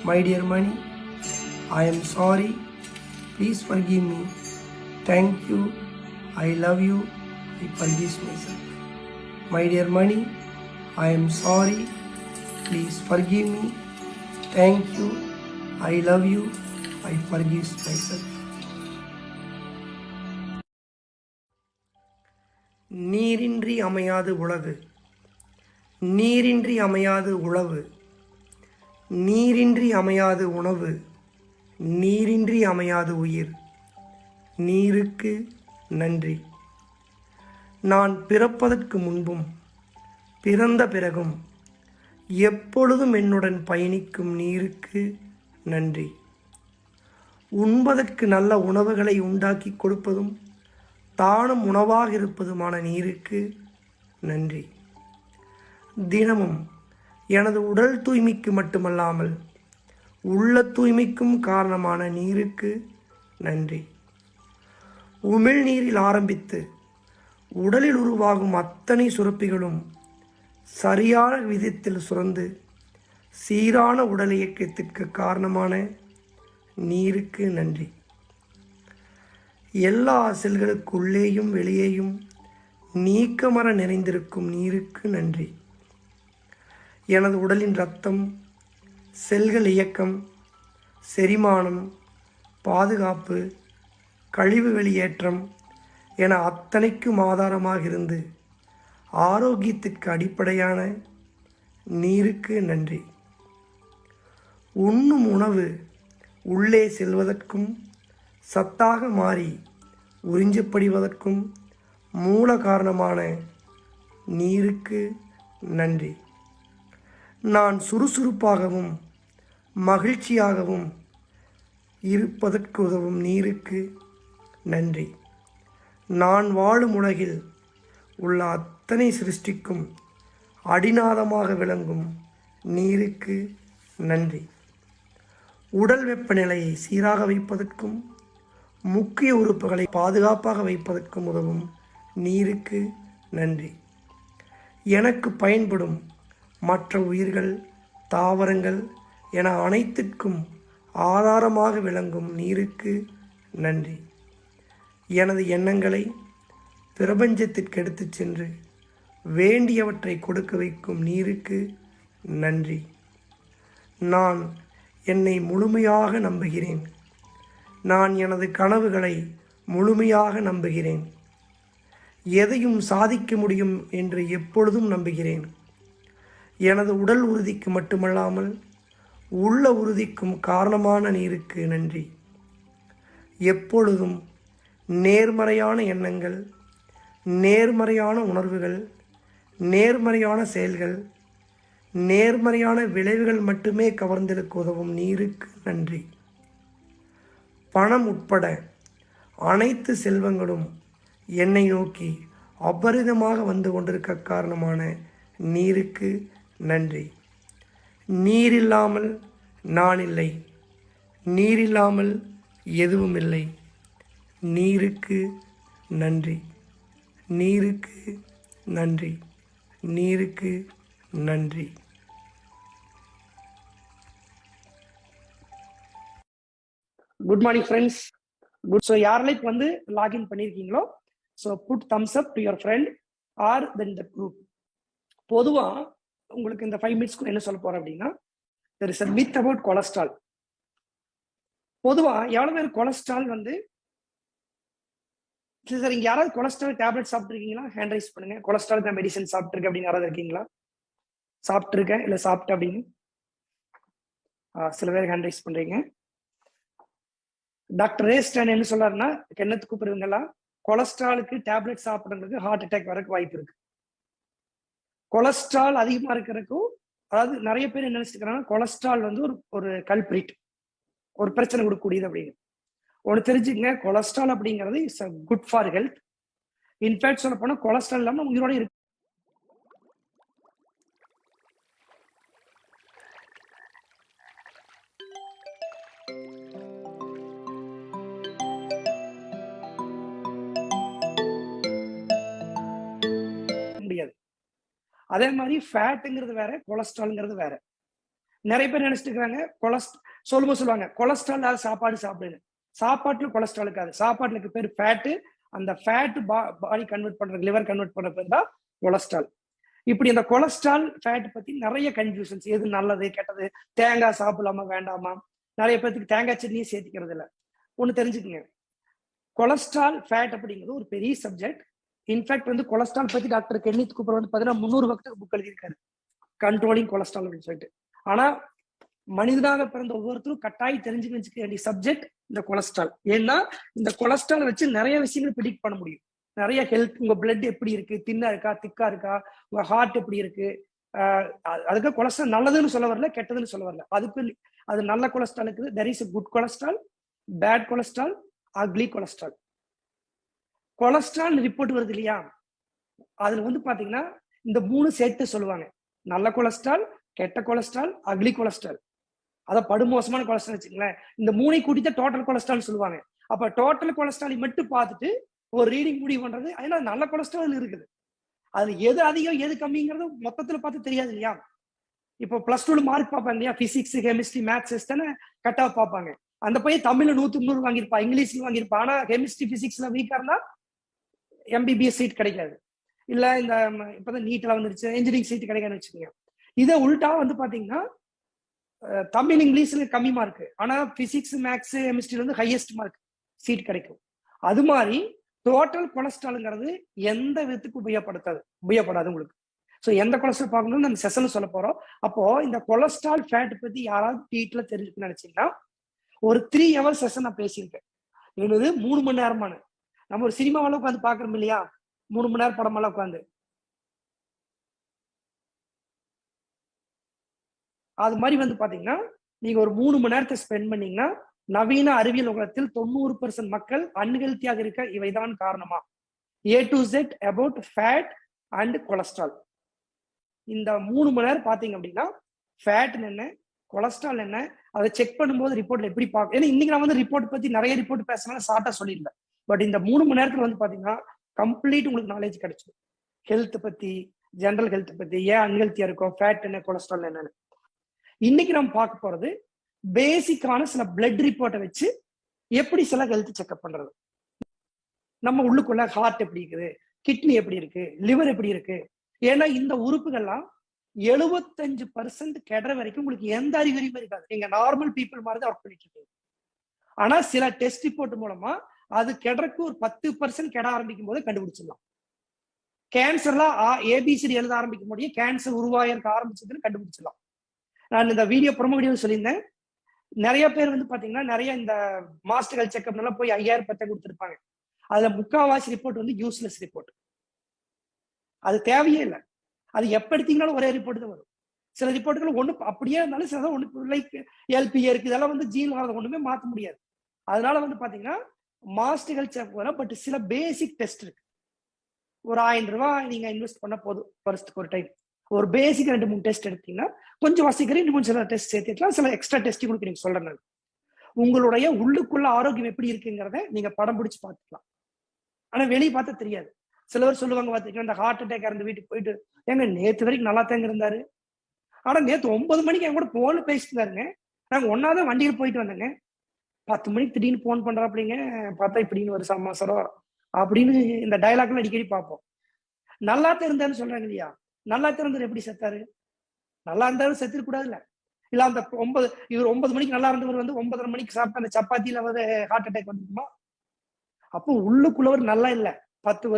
My dear money, I am sorry. Please forgive me. Thank you. I love you. I forgive myself. My dear money, I am sorry. Please forgive me. Thank you. I love you. I forgive myself. நீரின்றி அமையாது உலகு, நீரின்றி அமையாது உழவு, நீரின்றி அமையாது உணவு, நீரின்றி அமையாது உயிர். நீருக்கு நன்றி. நான் பிறப்பதற்கு முன்பும் பிறந்த பிறகும் எப்பொழுதும் என்னுடன் பயணிக்கும் நீருக்கு நன்றி. உண்பதற்கு நல்ல உணவுகளை உண்டாக்கி கொடுப்பதும் தானும் உணவாக இருப்பதுமான நீருக்கு நன்றி. தினமும் எனது உடல் தூய்மைக்கு மட்டுமல்லாமல் உள்ள தூய்மைக்கும் காரணமான நீருக்கு நன்றி. உமிழ்நீரில் ஆரம்பித்து உடலில் உருவாகும் அத்தனை சுரப்பிகளும் சரியான விதத்தில் சுரந்து சீரான உடல் இயக்கத்திற்கு காரணமான நீருக்கு நன்றி. எல்லா செல்களுக்குள்ளேயும் வெளியேயும் நீக்கமர நிறைந்திருக்கும் நீருக்கு நன்றி. எனது உடலின் இரத்தம், செல்கள் இயக்கம், செரிமானம், பாதுகாப்பு, கழிவு வெளியேற்றம் என அத்தனைக்கும் ஆதாரமாக இருந்து ஆரோக்கியத்திற்கு அடிப்படையான நீருக்கு நன்றி. உண்ணும் உணவு உள்ளே செல்வதற்கும் சத்தாக மாறி உறிஞ்சப்படுவதற்கும் மூல காரணமான நீருக்கு நன்றி. நான் சுறுசுறுப்பாகவும் மகிழ்ச்சியாகவும் இருப்பதற்கு உதவும் நீருக்கு நன்றி. நான் வாழும் உலகில் உள்ள அத்தனை சிருஷ்டிக்கும் அடிநாதமாக விளங்கும் நீருக்கு நன்றி. உடல் வெப்பநிலையை சீராக வைப்பதற்கும் முக்கிய உறுப்புகளை பாதுகாப்பாக வைப்பதற்கும் உதவும் நீருக்கு நன்றி. எனக்கு பயன்படும் மற்ற உயிர்கள், தாவரங்கள் என அனைத்திற்கும் ஆதாரமாக விளங்கும் நீருக்கு நன்றி. எனது எண்ணங்களை பிரபஞ்சத்திற்கு எடுத்துச் சென்று வேண்டியவற்றை கொடுக்க வைக்கும் நீருக்கு நன்றி. நான் என்னை முழுமையாக நம்புகிறேன். நான் எனது கனவுகளை முழுமையாக நம்புகிறேன். எதையும் சாதிக்க முடியும் என்று எப்பொழுதும் நம்புகிறேன். எனது உடல் உறுதிக்கு மட்டுமல்லாமல் உள்ள உறுதிக்கும் காரணமான நீருக்கு நன்றி. எப்பொழுதும் நேர்மறையான எண்ணங்கள், நேர்மறையான உணர்வுகள், நேர்மறையான செயல்கள், நேர்மறையான விளைவுகள் மட்டுமே கவர்ந்திருக்க உதவும் நீருக்கு நன்றி. பணம் உட்பட அனைத்து செல்வங்களும் என்னை நோக்கி அபரிதமாக வந்து கொண்டிருக்க காரணமான நீருக்கு நன்றி. நீரில்லாமல் நான் இல்லை, நீரில்லாமல் எதுவும் இல்லை. நீருக்கு நன்றி, நீருக்கு நன்றி, நீருக்கு நன்றி. Good morning friends. ஸோ யாரெல்லாம் வந்து லாகின் பண்ணியிருக்கீங்களோ so put thumbs up to your friend or then the group. பொதுவாக உங்களுக்கு இந்த 5 மினிட்ஸ்க்கு என்ன சொல்ல போகிறேன் அப்படின்னா, there is a myth about cholesterol. பொதுவாக எவ்வளோ பேர் கொலஸ்ட்ரால் வந்து சார் இங்கே யாராவது கொலஸ்ட்ரால் டேப்லெட் சாப்பிட்ருக்கீங்களா? ஹேண்ட் ரைஸ் பண்ணுங்க. கொலஸ்ட்ரால் தான் மெடிசன் சாப்பிட்ருக்கேன் அப்படின்னு யாராவது இருக்கீங்களா? சாப்பிட்ருக்கேன் இல்லை சாப்பிட்டேன் அப்படின்னு சில பேர் ஹேண்ட் ரைஸ் பண்ணுறீங்க. டாக்டர் ரேஸ்டன் என்ன சொல்றாருன்னா, கென்னத் கூப்பர் இவங்கெல்லாம் கொலஸ்ட்ராலுக்கு டேப்லெட் சாப்பிட்றதுக்கு ஹார்ட் அட்டாக் வரக்கு வாய்ப்பு இருக்கு. கொலஸ்ட்ரால் அதிகமா இருக்கிறதுக்கும், அதாவது நிறைய பேர் என்ன நினைச்சுக்கிறாங்கன்னா கொலஸ்ட்ரால் வந்து ஒரு கல்பிரிட், ஒரு பிரச்சனை கொடுக்கக்கூடியது அப்படின்னு. ஒன்று தெரிஞ்சுக்கங்க, கொலஸ்ட்ரால் அப்படிங்கிறது it's good for health. In fact சொல்ல போனா கொலஸ்ட்ரால் இல்லாமல் உயிரோட இருக்கு முடியாது. அதே மாதிரி ஃபேட்டுங்கிறது வேற, கொலஸ்ட்ரால்ங்கிறது வேற. நிறைய பேர் நினைச்சிட்டு இருக்காங்க சொல்லுவாங்க கொலஸ்ட்ரால் சாப்பாடு சாப்பிடுன்னு. சாப்பாட்டுல கொலஸ்ட்ரால் இருக்காது. சாப்பாட்டுக்கு பேர் ஃபேட்டு. அந்த ஃபேட் பாடி கன்வெர்ட் பண்ற, லிவர் கன்வெர்ட் பண்ற பேர் தான் கொலஸ்ட்ரால். இப்படி அந்த கொலஸ்ட்ரால் ஃபேட் பத்தி நிறைய கன்ஃபியூஷன்ஸ், எது நல்லது கெட்டது, தேங்காய் சாப்பிடலாமா வேண்டாமா, நிறைய பேருக்கு தேங்காய் சட்னியே சேர்த்திக்கிறது இல்லை. ஒண்ணு தெரிஞ்சுக்கங்க, கொலஸ்ட்ரால் ஃபேட் அப்படிங்கிறது ஒரு பெரிய சப்ஜெக்ட். இன்ஃபேக்ட் வந்து கொலஸ்ட்ரால் பத்தி டாக்டர் கென்னித் கூப்பர் வந்து பாத்தீங்கன்னா 300 பக்கத்துக்கு புக் எழுதியிருக்காரு, கண்ட்ரோலிங் கொலஸ்ட்ரால் அப்படின்னு சொல்லிட்டு. ஆனா மனிதனாக பிறந்த ஒவ்வொருத்தரும் கட்டாயம் தெரிஞ்சுக்க வேண்டிய சப்ஜெக்ட் இந்த கொலஸ்ட்ரால். ஏன்னா இந்த கொலஸ்ட்ரால் வச்சு நிறைய விஷயங்கள் ப்ரிடிக்ட் பண்ண முடியும். நிறைய ஹெல்த், உங்க பிளட் எப்படி இருக்கு, தின்னா இருக்கா திக்கா இருக்கா, உங்க ஹார்ட் எப்படி இருக்கு. அதுக்கு கொலஸ்ட்ரால் நல்லதுன்னு சொல்ல வரல, கெட்டதுன்னு சொல்ல வரல. அதுக்கு அது நல்ல கொலஸ்ட்ரால் இருக்குது. There is good cholesterol, bad cholesterol, ugly cholesterol. Cholesterol report வருது இல்லையா, அதுல வந்து பாத்தீங்கன்னா இந்த 3 சேர்த்து சொல்லுவாங்க. நல்ல கொலஸ்ட்ரால், கெட்ட கொலஸ்ட்ரால், அக்லி கொலஸ்ட்ரால். அத படுமோசமான கொலஸ்ட்ரால் வச்சுங்களேன். இந்த 3 கூட்டிட்டு டோட்டல் கொலஸ்ட்ரால் சொல்லுவாங்க. அப்ப டோட்டல் கொலஸ்ட்ரால் மட்டும் பார்த்துட்டு ஒரு ரீடிங் முடிவு பண்றது. ஏன்னா நல்ல கொலஸ்ட்ரால் இருக்குது, அது எது அதிகம் எது கம்மிங்கிறது மொத்தத்துல பார்த்து தெரியாது இல்லையா. இப்போ +2 மார்க் பார்ப்பாங்க இல்லையா, பிசிக்ஸ் கெமிஸ்ட்ரி மேத்ஸ் தானே கட் ஆஃப் பார்ப்பாங்க. அந்த பையன் தமிழ்ல 100 வாங்கியிருப்பா, இங்கிலீஷ்ல வாங்கியிருப்பா. ஆனா கெமிஸ்ட்ரி பிசிக்ஸ்ல வீக்கா இருந்தா எம்பிபிஎஸ் சீட் கிடைக்காது. இல்ல இந்த இப்பதான் நீட்ல வந்துருச்சு, இன்ஜினியரிங் சீட் கிடைக்காதுன்னு வச்சுக்கோங்க. இதை உள்டா வந்து பாத்தீங்கன்னா தமிழ் இங்கிலீஷ்ல கம்மி மார்க், ஆனா பிசிக்ஸ் மேத்ஸ் கெமிஸ்ட்ரில வந்து ஹையஸ்ட் மார்க் சீட் கிடைக்கும். அது மாதிரி டோட்டல் கொலஸ்ட்ரால்ங்கிறது எந்த விதத்துக்கு உபயோகப்படாது உங்களுக்கு. ஸோ எந்த கொலஸ்ட்ரால் பார்க்கணும்னு நம்ம செஷன் சொல்ல போறோம். அப்போ இந்த கொலஸ்ட்ரால் ஃபேட் பத்தி யாராவது டீட்ல தெரிஞ்சுக்கணும்னு நினைச்சீங்கன்னா ஒரு 3 hour செஷன் நான் பேசியிருக்கேன். என்னது 3 மணி நேரமான. நம்ம ஒரு சினிமாவில் உட்காந்து பாக்குறோம் இல்லையா, 3 மணி நேரம் படமெல்லாம் உட்காந்து, அது மாதிரி வந்து பாத்தீங்கன்னா நீங்க ஒரு 3 மணி நேரத்தை ஸ்பெண்ட் பண்ணீங்கன்னா நவீன அறிவியல் உலகத்தில் 90% மக்கள் அன்ஹெல்த்தியாக இருக்க இவைதான் காரணமா. A to Z about fat and cholesterol. இந்த 3 மணி நேரம் பாத்தீங்க அப்படின்னா ஃபேட் என்ன, கொலஸ்ட்ரால் என்ன, அதை செக் பண்ணும்போது ரிப்போர்ட்ல எப்படி பார்க்க. ஏன்னா இன்னைக்கு நான் வந்து ரிப்போர்ட் பத்தி நிறைய ரிப்போர்ட் பேசினாலும் ஷார்ட்டா சொல்லியிருந்தேன். பட் இந்த 3 மணி நேரத்துல வந்து பாத்தீங்கன்னா கம்ப்ளீட் உங்களுக்கு நாலேஜ் கிடைச்சிடும். ஹெல்த் பத்தி, ஜெனரல் ஹெல்த் பத்தி, ஏன் அன்ஹெல்த்தியா இருக்கும், ஃபேட் என்ன, கொலஸ்ட்ரால் என்னன்னு. இன்னைக்கு நம்ம பார்க்க போறது பேசிக்கான சில பிளட் ரிப்போர்ட்டை வச்சு எப்படி சில ஹெல்த் செக்அப் பண்றது. நம்ம உள்ளுக்குள்ள ஹார்ட் எப்படி இருக்குது, கிட்னி எப்படி இருக்கு, லிவர் எப்படி இருக்கு. ஏன்னா இந்த உறுப்புகள்லாம் 75% கெடுற வரைக்கும் உங்களுக்கு எந்த அறிகுறியுமே இருக்காது. நீங்க நார்மல் பீப்புள் மாதிரி தான் ஒர்க் பண்ணிட்டு இருக்கீங்க. ஆனா சில டெஸ்ட் ரிப்போர்ட் மூலமா அது கெடுறதுக்கு ஒரு 10% கெட ஆரம்பிக்கும் போது கண்டுபிடிச்சிடலாம். கேன்சர்லாம் ஏபிசிடி எழுத ஆரம்பிக்கும் போதே கேன்சர் உருவாயிருக்க ஆரம்பிச்சதுன்னு கண்டுபிடிச்சிடலாம். நான் இந்த ப்ரோமோ வீடியோ சொல்லியிருந்தேன். நிறைய பேர் வந்து பாத்தீங்கன்னா நிறைய இந்த மாஸ்டர் ஹெல்த் செக்அப் எல்லாம் போய் 5000 10 கொடுத்துருப்பாங்க. அதுல முக்காவாசி ரிப்போர்ட் வந்து யூஸ்லெஸ் ரிப்போர்ட். அது தேவையே இல்லை. அது எப்ப எடுத்தீங்கன்னாலும் ஒரே ரிப்போர்ட் தான் வரும். சில ரிப்போர்ட்டுகள் ஒண்ணு அப்படியே இருந்தாலும் சில ஒண்ணு லைக் எல்பிஏ இருக்கு, இதெல்லாம் வந்து ஜீன் ஒண்ணுமே மாத்த முடியாது. அதனால வந்து பாத்தீங்கன்னா மாஸ்டர் ஹெல்த் செக்அப் வரும். பட் சில பேசிக் டெஸ்ட் இருக்கு. ஒரு 1000 ரூபாய் நீங்க இன்வெஸ்ட் பண்ண போதும் வருஷத்துக்கு ஒரு டைம். ஒரு பேசிக் 2-3 டெஸ்ட் எடுத்தீங்கன்னா கொஞ்சம் வசதிக்கிறேன். இன்னும் சில டெஸ்ட் சேர்த்துக்கலாம். சில எக்ஸ்ட்ரா டெஸ்ட் உங்களுக்கு நீங்க சொல்றேன். நான் உங்களுடைய உள்ளுக்குள்ள ஆரோக்கியம் எப்படி இருக்குங்கிறத நீங்க படம் பிடிச்சு பார்த்துக்கலாம். ஆனா வெளியே பார்த்தா தெரியாது. சிலவர் சொல்லுவாங்க பாத்தீங்கன்னா இந்த ஹார்ட் அட்டாக் இறந்து வீட்டுக்கு போயிட்டு, ஏங்க நேத்து வரைக்கும் நல்லா தாங்க இருந்தாரு, ஆனா நேத்து 9 மணிக்கு என் கூட போன் பேசிட்டு இருந்தாருங்க, நாங்க ஒன்னாதான் வண்டியில் போயிட்டு வந்தேங்க, 10 மணிக்கு திடீர்னு போன் பண்றா அப்படிங்க, பார்த்தா இப்படின்னு ஒரு சமாசரம் அப்படின்னு இந்த டயலாக்லாம் அடிக்கடி பார்ப்போம். நல்லா இருந்தாருன்னு சொல்றாங்க இல்லையா, நல்லா இருந்தாரு எப்படி செத்தாரு? நல்லா இருந்தாலும் செத்துக்கூடாதுல்ல. இல்ல அந்த 9 மணிக்கு நல்லா இருந்தவர் வந்து 9:30 மணிக்கு சாப்பிட்ட அந்த சப்பாத்தியில வந்து ஹார்ட் அட்டாக் வந்துருக்குமா? அப்போ உள்ளுக்குள்ளவர் நல்லா இல்ல. 10